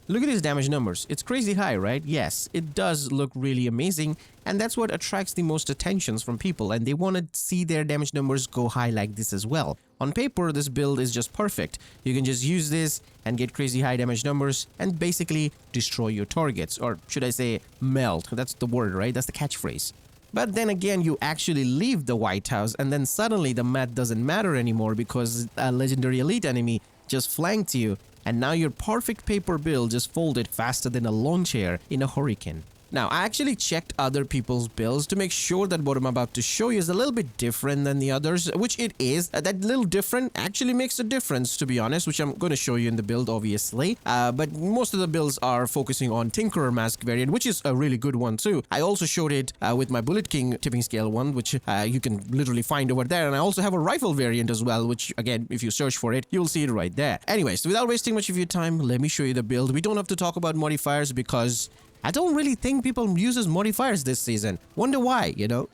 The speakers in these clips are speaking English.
Look at these damage numbers. It's crazy high, right? Yes, it does look really amazing, and that's what attracts the most attentions from people, and they want to see their damage numbers go high like this as well. On paper, this build is just perfect. You can just use this and get crazy high damage numbers and basically destroy your targets, or should I say melt. That's the word, right? That's the catchphrase. But then again, you actually leave the White House and then suddenly the math doesn't matter anymore because a legendary elite enemy just flanked you, and now your perfect paper build just folded faster than a lawn chair in a hurricane. Now, I actually checked other people's builds to make sure that what I'm about to show you is a little bit different than the others, which it is. That little different actually makes a difference, to be honest, which I'm going to show you in the build, obviously. But most of the builds are focusing on Tinkerer Mask variant, which is a really good one too. I also showed it with my Bullet King tipping scale one, which you can literally find over there. And I also have a rifle variant as well, which again, if you search for it, you'll see it right there. Anyways, without wasting much of your time, let me show you the build. We don't have to talk about modifiers because I don't really think people uses modifiers this season. Wonder why, you know?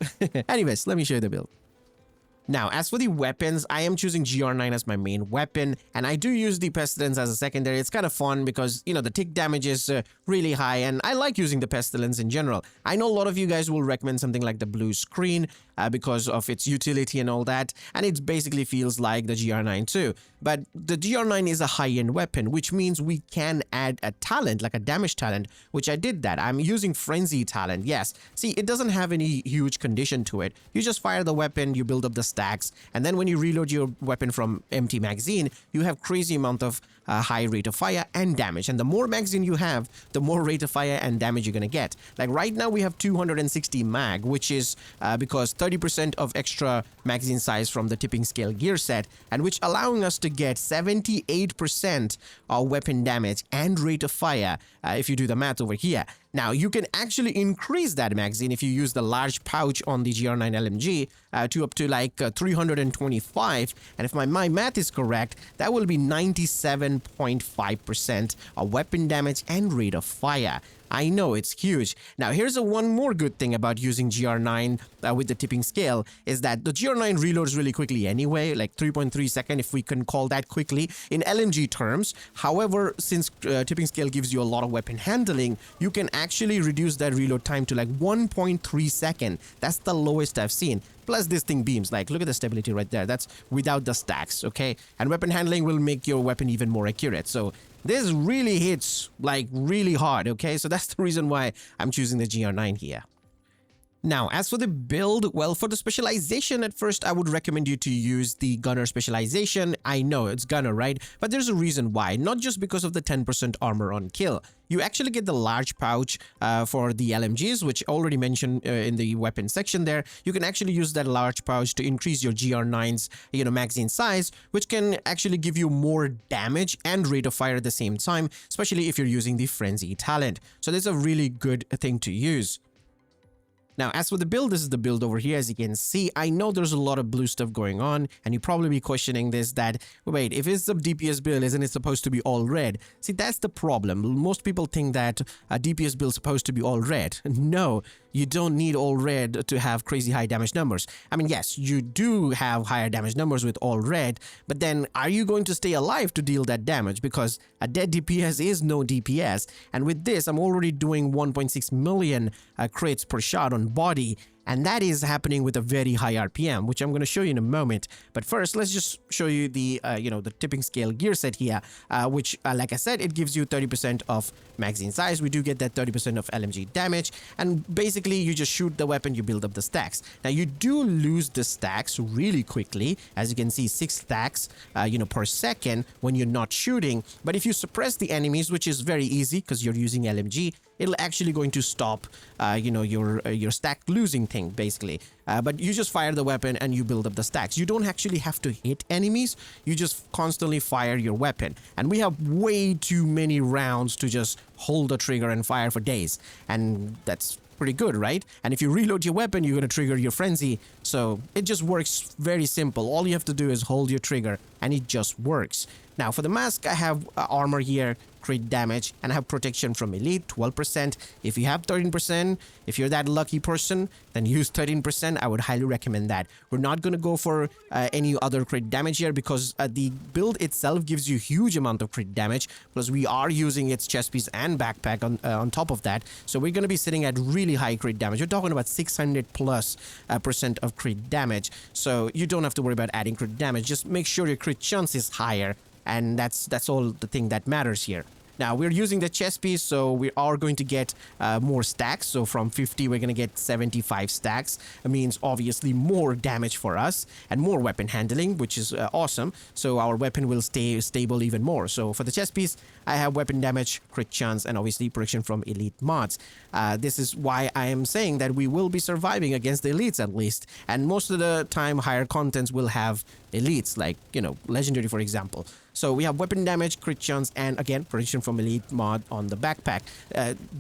Anyways, let me show you the build. Now, as for the weapons, I am choosing GR9 as my main weapon, and I do use the Pestilence as a secondary. It's kind of fun because, you know, the tick damage is really high, and I like using the Pestilence in general. I know a lot of you guys will recommend something like the blue screen because of its utility and all that, and it basically feels like the GR9 too. But the GR9 is a high-end weapon, which means we can add a talent, like a damage talent, which I did that. I'm using Frenzy talent, yes. See, it doesn't have any huge condition to it. You just fire the weapon, you build up the stacks, and then when you reload your weapon from empty magazine, you have crazy amount of high rate of fire and damage. And the more magazine you have, the more rate of fire and damage you're gonna get. Like right now we have 260 mag, which is because 30% of extra magazine size from the tipping scale gear set, and which allowing us to get 78% of weapon damage and rate of fire if you do the math over here. Now, you can actually increase that magazine if you use the large pouch on the GR9 LMG to up to like 325. And if my math is correct, that will be 97.5% of weapon damage and rate of fire. I know, it's huge. Now, here's one more good thing about using GR9 with the tipping scale is that the GR9 reloads really quickly anyway, like 3.3 seconds if we can call that quickly in LMG terms. However, since tipping scale gives you a lot of weapon handling, you can actually reduce that reload time to like 1.3 seconds. That's the lowest I've seen. Plus this thing beams, like look at the stability right there. That's without the stacks, okay? And weapon handling will make your weapon even more accurate. So this really hits like really hard, okay? So that's the reason why I'm choosing the GR9 here. Now, as for the build, well, for the specialization, at first, I would recommend you to use the gunner specialization. I know it's gunner, right? But there's a reason why, not just because of the 10% armor on kill. You actually get the large pouch for the LMGs, which I already mentioned in the weapon section there. You can actually use that large pouch to increase your GR9's, magazine size, which can actually give you more damage and rate of fire at the same time, especially if you're using the Frenzy talent. So that's a really good thing to use. Now, as for the build, this is the build over here. As you can see, I know there's a lot of blue stuff going on, and you probably be questioning this, that, wait, if it's a DPS build, isn't it supposed to be all red? See, that's the problem. Most people think that a DPS build is supposed to be all red. No, you don't need all red to have crazy high damage numbers. I mean, yes, you do have higher damage numbers with all red, but then are you going to stay alive to deal that damage? Because a dead DPS is no DPS, and with this, I'm already doing 1.6 million crits per shot on body, and that is happening with a very high RPM, which I'm going to show you in a moment. But first, let's just show you the the tipping scale gear set here, which like I said, it gives you 30% of magazine size. We do get that 30% of LMG damage, and basically you just shoot the weapon, you build up the stacks. Now you do lose the stacks really quickly, as you can see, 6 stacks per second when you're not shooting. But if you suppress the enemies, which is very easy because you're using LMG, it'll actually going to stop your stack losing thing basically. But you just fire the weapon and you build up the stacks. You don't actually have to hit enemies. You just constantly fire your weapon. And we have way too many rounds to just hold the trigger and fire for days. And that's pretty good, right? And if you reload your weapon, you're going to trigger your frenzy. So it just works very simple. All you have to do is hold your trigger and it just works. Now for the mask, I have armor here crit damage, and I have protection from elite 12%. If you have 13%, if you're that lucky person, then use 13%. I would highly recommend that. We're not going to go for any other crit damage here because the build itself gives you huge amount of crit damage, plus we are using its chest piece and backpack on top of that. So we're going to be sitting at really high crit damage. We're talking about 600 plus percent of crit damage. So you don't have to worry about adding crit damage. Just make sure your crit chance is higher, and that's all the thing that matters here. Now, we're using the chest piece, so we are going to get more stacks. So from 50, we're going to get 75 stacks. It means obviously more damage for us and more weapon handling, which is awesome. So our weapon will stay stable even more. So for the chest piece, I have weapon damage, crit chance, and obviously protection from elite mods. This is why I am saying that we will be surviving against the elites at least. And most of the time, higher contents will have elites, like, you know, legendary, for example. So we have weapon damage, crit chance, and again, protection from elite mod on the backpack.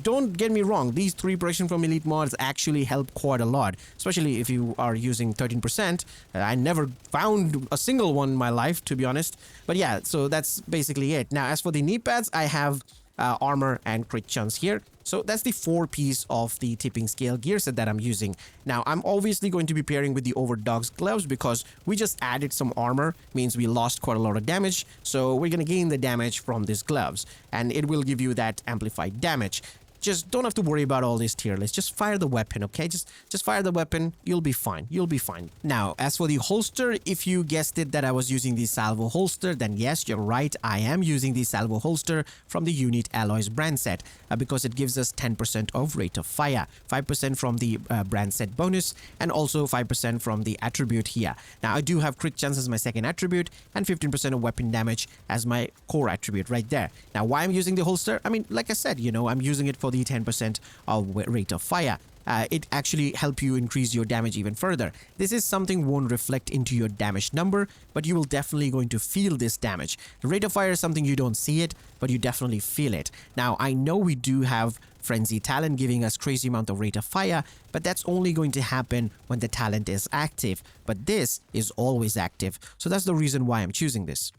Don't get me wrong, these 3 protection from elite mods actually help quite a lot, especially if you are using 13%. I never found a single one in my life, to be honest. But yeah, so that's basically it. Now, as for the knee pads, I have armor and crit chance here. So that's the 4-piece of the tipping scale gear set that I'm using. Now, I'm obviously going to be pairing with the Overdogs gloves because we just added some armor, means we lost quite a lot of damage. So we're going to gain the damage from these gloves, and it will give you that amplified damage. Just don't have to worry about all these tier lists. Just fire the weapon, okay? Just fire the weapon. You'll be fine. You'll be fine. Now, as for the holster, if you guessed it that I was using the Salvo holster, then yes, you're right. I am using the Salvo holster from the Unit Alloys brand set because it gives us 10% of rate of fire, 5% from the brand set bonus, and also 5% from the attribute here. Now, I do have crit chance as my second attribute and 15% of weapon damage as my core attribute right there. Now, why I'm using the holster? I mean, like I said, you know, I'm using it for the 10% of rate of fire. It actually help you increase your damage even further. This is something won't reflect into your damage number, but you will definitely going to feel this damage. The rate of fire is something you don't see it, but you definitely feel it. Now, I know we do have Frenzy talent giving us crazy amount of rate of fire, but that's only going to happen when the talent is active. But this is always active, so that's the reason why I'm choosing this.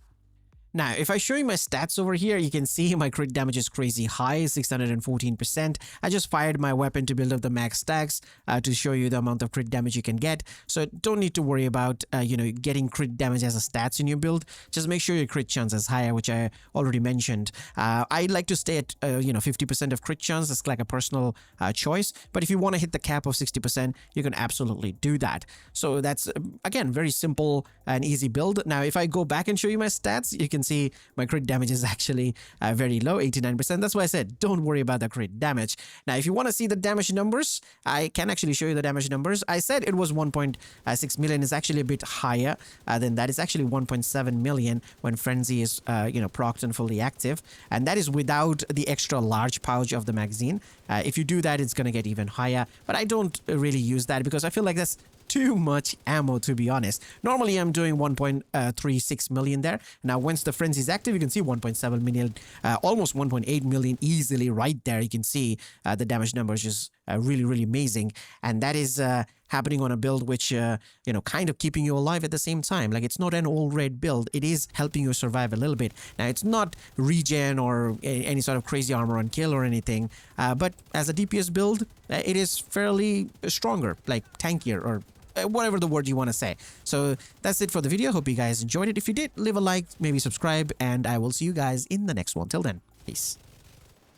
Now, if I show you my stats over here, you can see my crit damage is crazy high, 614%. I just fired my weapon to build up the max stacks to show you the amount of crit damage you can get. So don't need to worry about, you know, getting crit damage as a stats in your build. Just make sure your crit chance is higher, which I already mentioned. I like to stay at, you know, 50% of crit chance. That's like a personal choice. But if you want to hit the cap of 60%, you can absolutely do that. So that's, again, very simple and easy build. Now, if I go back and show you my stats, you can see my crit damage is actually very low, 89%. That's why I said don't worry about the crit damage. Now, if you want to see the damage numbers, I can actually show you the damage numbers. I said it was 1.6 million. It's actually a bit higher than that. It's actually 1.7 million when Frenzy is, you know, procced and fully active. And that is without the extra large pouch of the magazine. If you do that, it's going to get even higher. But I don't really use that because I feel like that's too much ammo, to be honest. Normally, I'm doing 1.36 million there. Now, once the frenzy is active, you can see 1.7 million, almost 1.8 million easily right there. You can see the damage numbers just really, really amazing. And that is happening on a build which, you know, kind of keeping you alive at the same time. Like, it's not an all red build. It is helping you survive a little bit. Now, it's not regen or any sort of crazy armor on kill or anything. But as a DPS build, it is fairly stronger, like tankier or whatever the word you want to say. So that's it for the video. Hope you guys enjoyed it. If you did, leave a like, maybe subscribe, and I will see you guys in the next one. Till then, peace.